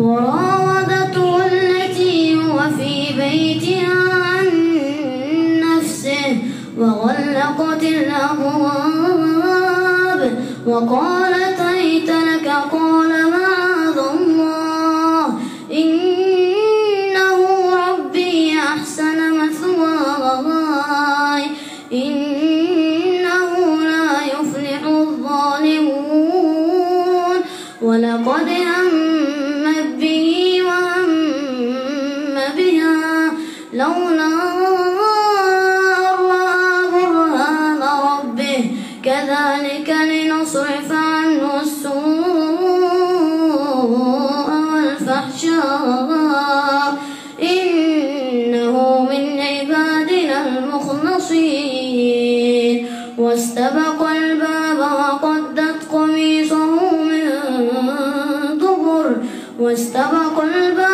وراودته التي هو في بيتها عن نفسه وغلقت الأبواب وقالت هيت لك قال معاذ الله إنه ربي أحسن مثواي إنه لا يفلح الظالمون ولقد همت به وهم بها لولا كذلك لنصرف عنه السوء والفحشاء إنه من عبادنا المخلصين واستبق الباب وقدت قميصه من دبر واستبق الباب